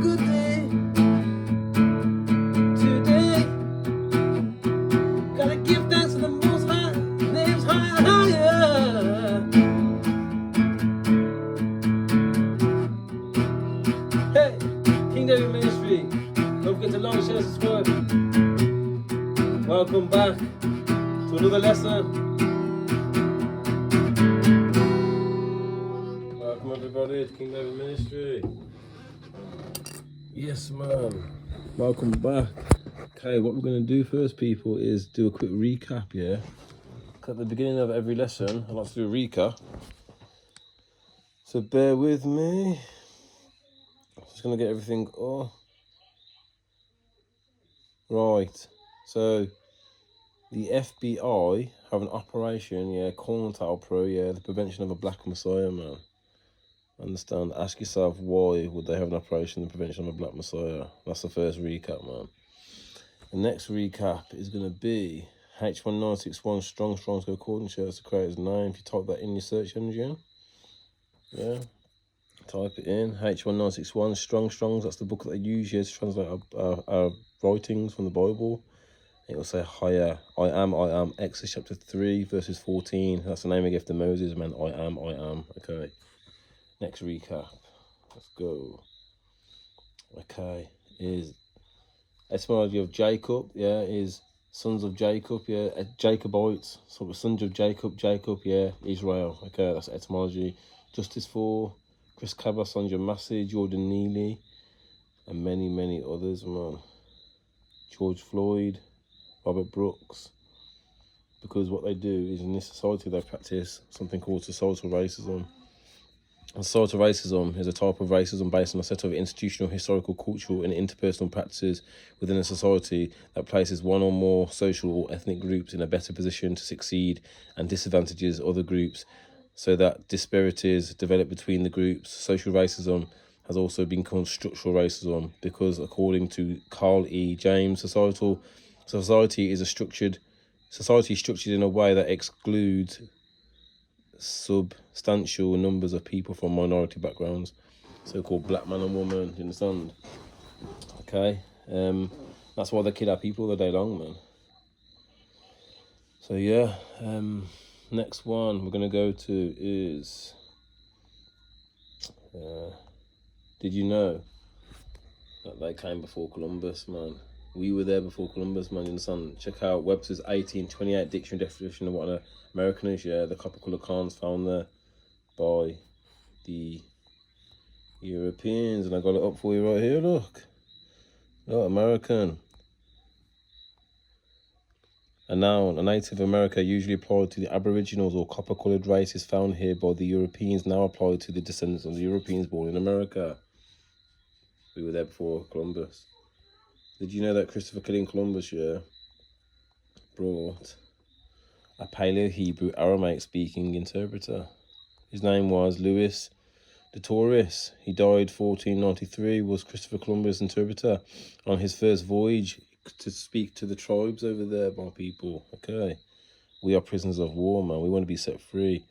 good day. Today, gotta give thanks to the Most High, name's higher. Hey, King David Ministry, don't forget to like, share, subscribe. Welcome back to another lesson. Welcome everybody to King David Ministry. Yes, man. Welcome back. Okay, what we're going to do first, people, is do a quick recap, yeah? At the beginning of every lesson, I like to do a recap. So bear with me. Just going to get everything up. Right. So the FBI have an operation, yeah, COINTELPRO, yeah, the prevention of a black messiah, man. Understand? Ask yourself, why would they have an operation, the prevention of a black messiah? That's the first recap, man. The next recap is going to be H1961 Strong's Go According Shirts to create his name. If you type that in your search engine, yeah, type it in. H1961 Strong's, that's the book that they use here to translate our writings from the Bible. It will say higher. I am. Exodus chapter 3, verses 14. That's the name he gave to Moses, man. I am. Okay. Next recap. Let's go. Okay. Is etymology of Jacob, yeah, is sons of Jacob, yeah, Jacobites, so sons of Jacob, yeah, Israel, okay, that's etymology. Justice for Chris Cabas, Sandra Massey, Jordan Neely, and many, many others, man. George Floyd, Robert Brooks, because what they do is in this society they practice something called societal racism. And societal racism is a type of racism based on a set of institutional, historical, cultural and interpersonal practices within a society that places one or more social or ethnic groups in a better position to succeed and disadvantages other groups so that disparities develop between the groups. Social racism has also been called structural racism because, according to Carl E. James, society is structured in a way that excludes substantial numbers of people from minority backgrounds, so-called black man and woman, you understand? Okay, that's why they kill our people all the day long, man. So yeah, next one we're gonna go to is did you know that they came before Columbus, man? We were there before Columbus, man, you understand? Check out Webster's 1828 dictionary definition of what an American is, yeah. The copper colour cons found there by the Europeans, and I got it up for you right here, look. American. A noun, a native America usually applied to the Aboriginals or copper-coloured races found here by the Europeans, now applied to the descendants of the Europeans born in America. We were there before Columbus. Did you know that Christopher Columbus, yeah, brought a Paleo-Hebrew Aramaic-speaking interpreter? His name was Louis de Torres. He died 1493, was Christopher Columbus' interpreter on his first voyage to speak to the tribes over there, my people. Okay, we are prisoners of war, man. We want to be set free.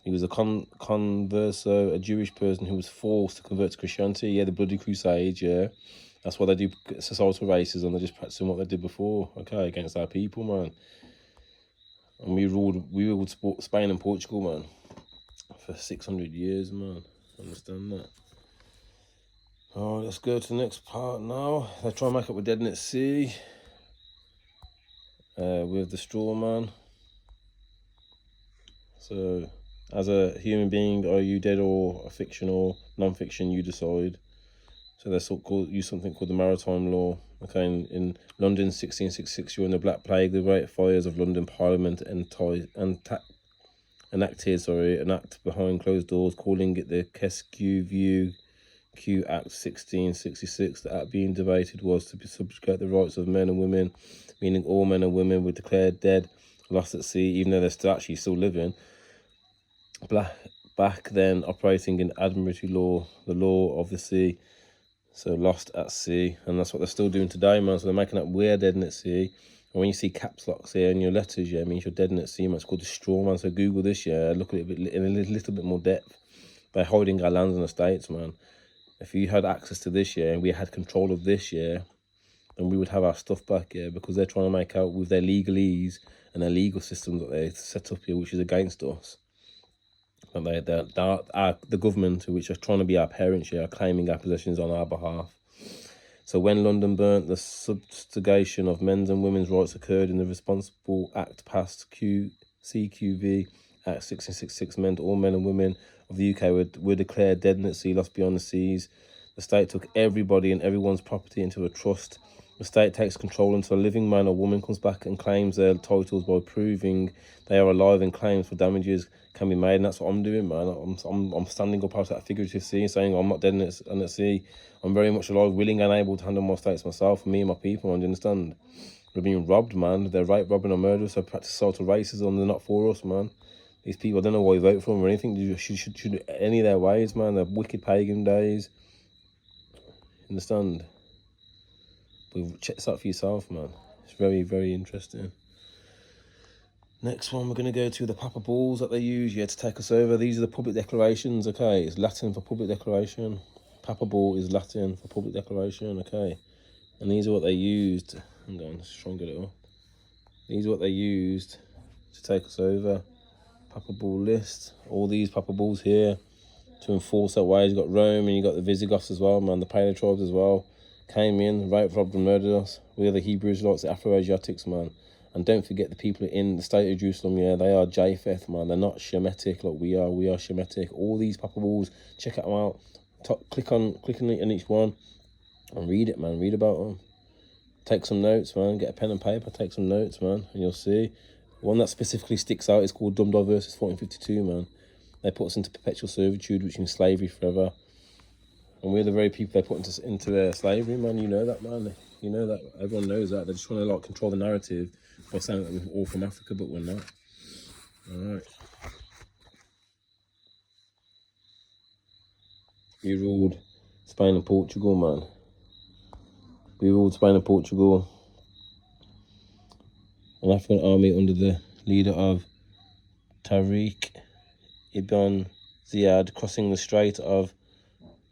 He was a converso, a Jewish person who was forced to convert to Christianity. Yeah, the Bloody Crusade, yeah. That's why they do societal racism. They're just practicing what they did before, okay, against our people, man. And we ruled Spain and Portugal, man, for 600 years, man. Understand that? Oh, let's go to the next part now. They try and make up with Dead at Sea with the straw man. So, as a human being, are you dead or a fiction or non-fiction? You decide. So they use something called the maritime law. Okay, in London, 1666, during the Black Plague, the Great Fires of London Parliament enacted an act behind closed doors, calling it the Kesque Q Act 1666. The act being debated was to subjugate the rights of men and women, meaning all men and women were declared dead, lost at sea, even though they're still living. Back then, operating in Admiralty law, the law of the sea. So lost at sea, and that's what they're still doing today, man. So they're making up we're dead at sea. And when you see caps locks here in your letters, yeah, it means you're dead at sea, man. It's called the straw man. So Google this, yeah, look at it in a little bit more depth. They're hiding our lands in the States, man. if you had access to this, yeah, and we had control of this, yeah, then we would have our stuff back, yeah, because they're trying to make out with their legalese and their legal system that they set up here, which is against us. And the government, which are trying to be our parents, yeah, are claiming our possessions on our behalf. So when London burnt, the subjugation of men's and women's rights occurred in the Responsible Act passed CQV Act 1666 meant all men and women of the UK were declared dead at sea, lost beyond the seas. The state took everybody and everyone's property into a trust. The state takes control until a living man or woman comes back and claims their titles by proving they are alive, and claims for damages can be made. And that's what I'm doing, man. I'm standing up out of that figurative sea, saying I'm not dead at sea. I'm very much alive, willing and able to handle my states myself, me and my people, man. Do you understand? We're being robbed, man. They're rape, robbing, and murder, so practice social racism. They're not for us, man. These people, I don't know why you vote for them or anything. You should any of their ways, man. They're wicked pagan days. Understand? But check this out for yourself, man. It's very, very interesting. Next one, we're going to go to the Papa Bulls that they use, yeah, to take us over. These are the public declarations, okay? It's Latin for public declaration. Papa Bull is Latin for public declaration, okay? And these are what they used. Hang on, let's try and get it up. These are what they used to take us over. Papa Bull list. All these Papa Bulls here to enforce that way. You've got Rome and you've got the Visigoths as well, man. The Paleo tribes as well. Came in, raped, robbed and murdered us. We are the Hebrew Israelites, the Afro-Asiatics, man. And don't forget the people in the state of Jerusalem, yeah, they are Japheth, man. They're not Shemitic like we are. We are Shemitic. All these Papa Bulls, check them out. Click on each one and read it, man. Read about them. Take some notes, man. Get a pen and paper, take some notes, man. And you'll see. One that specifically sticks out is called Dum Diversus 1452, man. They put us into perpetual servitude, which means slavery forever. And we're the very people they put into their slavery, man. You know that, man. You know that. Everyone knows that. They're just trying to like control the narrative by saying that we're all from Africa, but we're not. All right. We ruled Spain and Portugal, man. We ruled Spain and Portugal. An African army under the leader of Tariq Ibn Ziyad crossing the Strait of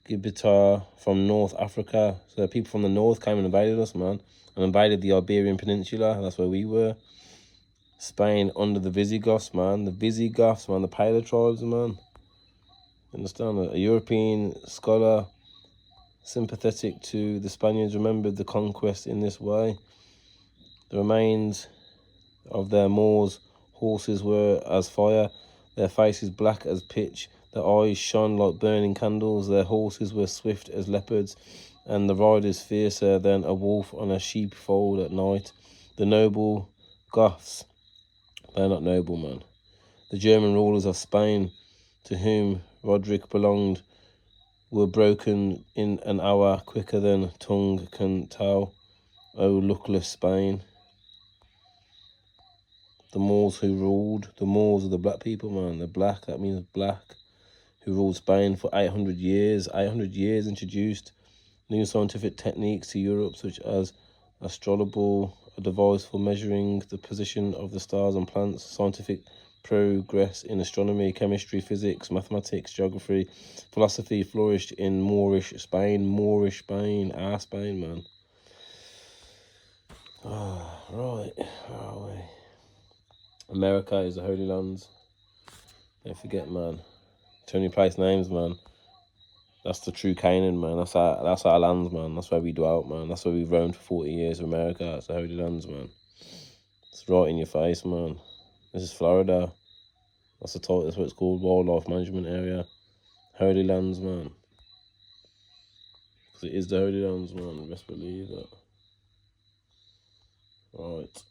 Gibraltar from North Africa. So people from the north came and invaded us, man, and invaded the Iberian Peninsula. That's where we were. Spain under the Visigoths, man. The Visigoths, man. The Paleo tribes, man. Understand? A European scholar sympathetic to the Spaniards remembered the conquest in this way. The remains of their Moors' horses were as fire, their faces black as pitch, their eyes shone like burning candles, their horses were swift as leopards, and the riders fiercer than a wolf on a sheepfold at night. The noble Goths, they're not noble, man. The German rulers of Spain, to whom Roderick belonged, were broken in an hour quicker than tongue can tell. O luckless Spain. The Moors who ruled, the Moors are the black people, man. They're black, that means black. Who ruled Spain for 800 years. 800 years introduced new scientific techniques to Europe, such as astrolabe, a device for measuring the position of the stars and planets. Scientific progress in astronomy, chemistry, physics, mathematics, geography, philosophy flourished in Moorish Spain. Moorish Spain, our Spain, man. Oh, right, where are we? America is the Holy Lands. Don't forget, man. Too many place names, man. That's the true Canaan, man. That's our lands, man. That's where we dwelt, man. That's where we've roamed for 40 years. America, that's the Holy Lands, man. It's right in your face, man. This is Florida. That's the title. That's what it's called. Wildlife Management Area. Holy Lands, man. Because it is the Holy Lands, man. Best believe that. Right.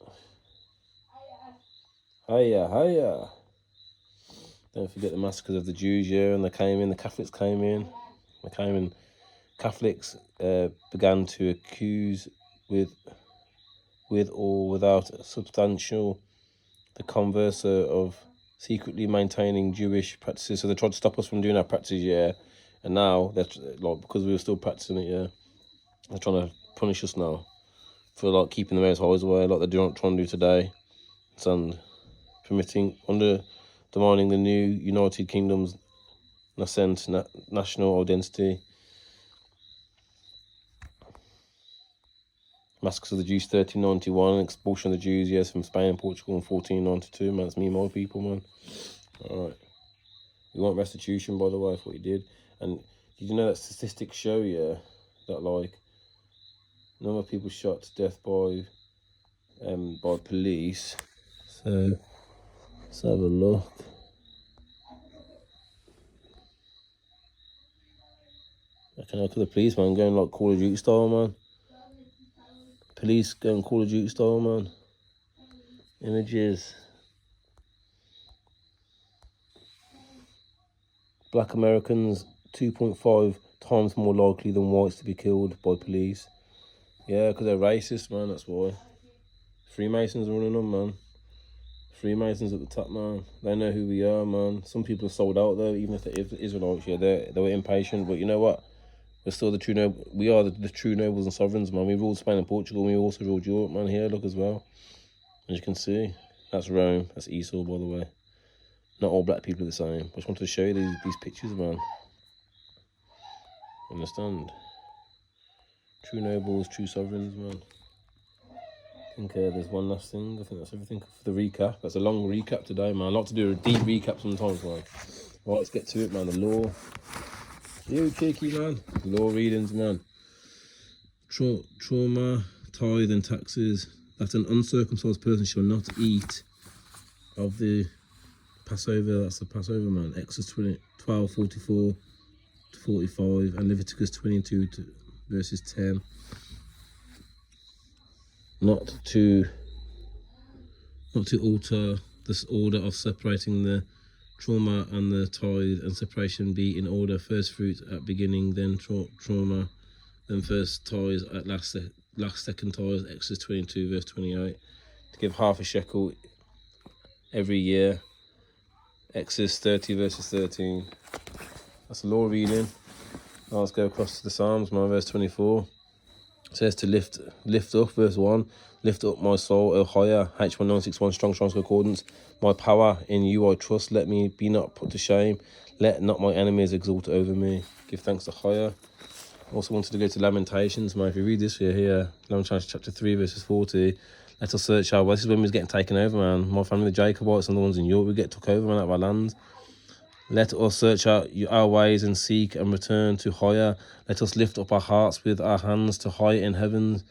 Hiya, hiya. Don't forget the massacres of the Jews, yeah, and they came in, the Catholics came in. They came in, Catholics began to accuse with or without substantial the converser of secretly maintaining Jewish practices. So they tried to stop us from doing our practices, yeah, and now, they're like, because we were still practicing it, yeah, they're trying to punish us now for like keeping the Most High's away, like they're trying to do today, and demanding the new United Kingdom's nascent national identity. Massacres of the Jews 1391, expulsion of the Jews, yes, from Spain and Portugal in 1492, man. That's me, my people, man. Alright. We want restitution, by the way, for what he did. And did you know that statistics show, yeah, that like number of people shot to death by police. So let's have a look. I can look at the police, man, going like Call of Duty style, man. Police going Call of Duty style, man. Images. Black Americans 2.5 times more likely than whites to be killed by police. Yeah, because they're racist, man, that's why. Freemasons are running them, man. Freemasons at the top, man. They know who we are, man. Some people are sold out, though, even if they're Israelites. Yeah, they were impatient, but you know what? We're still the true we are the true nobles and sovereigns, man. We ruled Spain and Portugal, and we also ruled Europe, man. Here, look as well. As you can see, that's Rome. That's Esau, by the way. Not all black people are the same. I just wanted to show you these pictures, man. Understand? True nobles, true sovereigns, man. I think there's one last thing. I think that's everything for the recap. That's a long recap today, man. I like to do a deep recap sometimes, man. Right, let's get to it, man. The law. You cheeky, man. Law readings, man. Trauma, tithe and taxes. That an uncircumcised person shall not eat of the Passover. That's the Passover, man. Exodus 12, 44 to 45, and Leviticus 22 verses 10. Not to alter this order of separating the trauma and the tithe, and separation be in order: first fruit at beginning, then trauma, then first tithe at last second tithe. Exodus 22 verse 28. To give half a shekel every year. Exodus 30 verses 13. That's the law reading. Now let's go across to the Psalms, man. Verse 24. It says to lift up, verse 1. Lift up my soul, O higher. H1961 Strong's Concordance. My power in you I trust. Let me be not put to shame. Let not my enemies exalt over me. Give thanks to higher. Also wanted to go to Lamentations, man. If you read this here, Lamentations chapter 3 verses 40. Let us search our way. This is when we was getting taken over, man. My family, the Jacobites and the ones in Europe, we get took over, man, out of our land. Let us search out our ways and seek and return to higher. Let us lift up our hearts with our hands to high in heaven.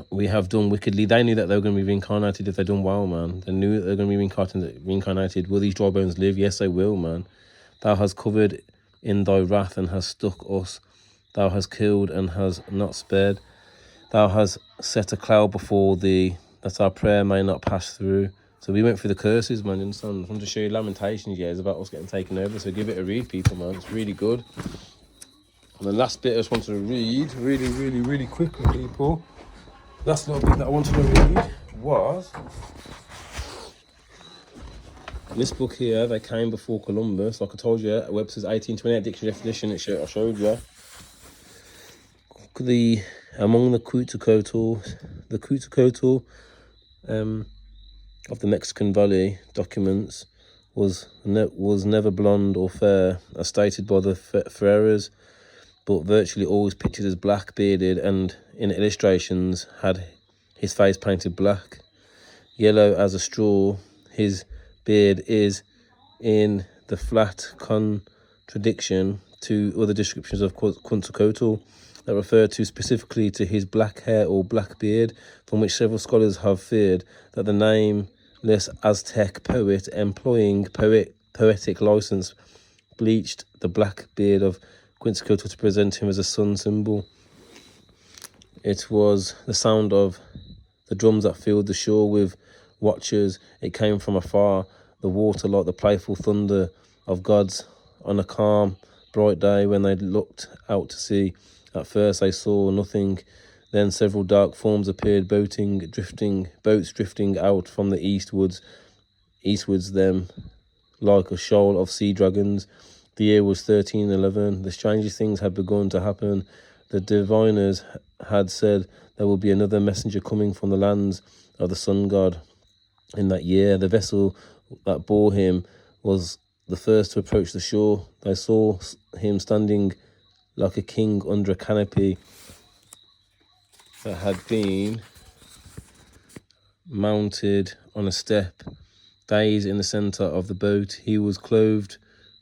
We have done wickedly. They knew that they were going to be reincarnated if they'd done well, man. They knew that they were going to be reincarnated. Will these dry bones live? Yes, they will, man. Thou hast covered in thy wrath and hast struck us. Thou hast killed and hast not spared. Thou hast set a cloud before thee, that our prayer may not pass through. So we went through the curses, man. You understand? I want to show you Lamentations, yeah. It's about us getting taken over. So give it a read, people, man. It's really good. And the last bit I just wanted to read, really quickly, people. Last little bit that I wanted to read was this book here. They came before Columbus. Like I told you, Webster's 1828 dictionary definition. I showed you. Among the Quetzalcoatl of the Mexican Valley documents was never blonde or fair, as stated by the Ferreras, but virtually always pictured as black, bearded, and in illustrations had his face painted black. Yellow as a straw, his beard is in the flat contradiction to other descriptions of Quetzalcoatl that refer to specifically to his black hair or black beard, from which several scholars have feared that the nameless Aztec poet, employing poetic license, bleached the black beard of Quetzalcoatl to present him as a sun symbol. It was the sound of the drums that filled the shore with watchers. It came from afar, the water like the playful thunder of gods on a calm, bright day when they looked out to sea. At first they saw nothing, then several dark forms appeared, boats drifting out from the eastwards them like a shoal of sea dragons. The year was 1311. The strangest things had begun to happen. The diviners had said there will be another messenger coming from the lands of the sun god. In that year, the vessel that bore him was the first to approach the shore. They saw him standing like a king under a canopy that had been mounted on a step, dazed in the centre of the boat. He was clothed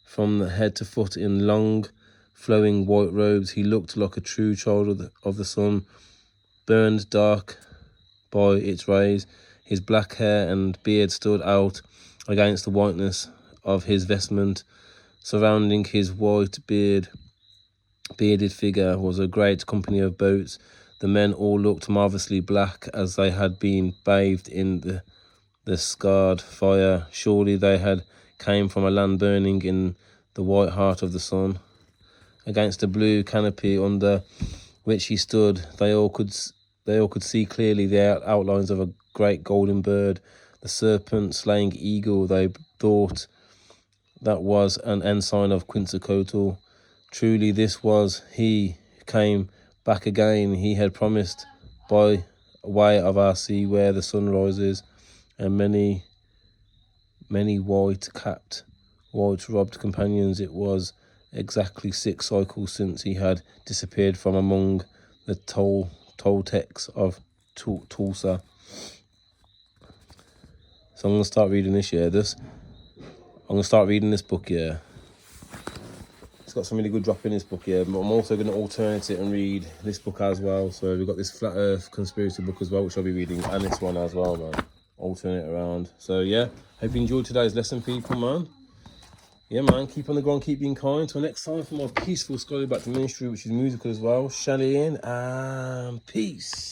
from the head to foot in long, flowing white robes. He looked like a true child of the sun, burned dark by its rays. His black hair and beard stood out against the whiteness of his vestment. Surrounding his bearded figure was a great company of boats. The men all looked marvellously black, as they had been bathed in the scarred fire. Surely they had came from a land burning in the white heart of the sun. Against the blue canopy under which he stood, they all could see clearly the outlines of a great golden bird, the serpent-slaying eagle. They thought that was an ensign of Quetzalcoatl. Truly this was he who came back again. He had promised by way of our sea where the sun rises, and many white-capped, white-robed companions. It was exactly 6 cycles since he had disappeared from among the Toltecs of Tulsa. So I'm going to start reading this, I'm going to start reading this book, It's got some really good drop in this book, but I'm also going to alternate it and read this book as well. So we've got this Flat Earth conspiracy book as well, which I'll be reading, and this one as well, man. Alternate around. So yeah, hope you enjoyed today's lesson, people, man. Yeah, man, keep on the ground, keep being kind. Till next time for more peaceful scholarly back to ministry, which is musical as well. Shalom and peace.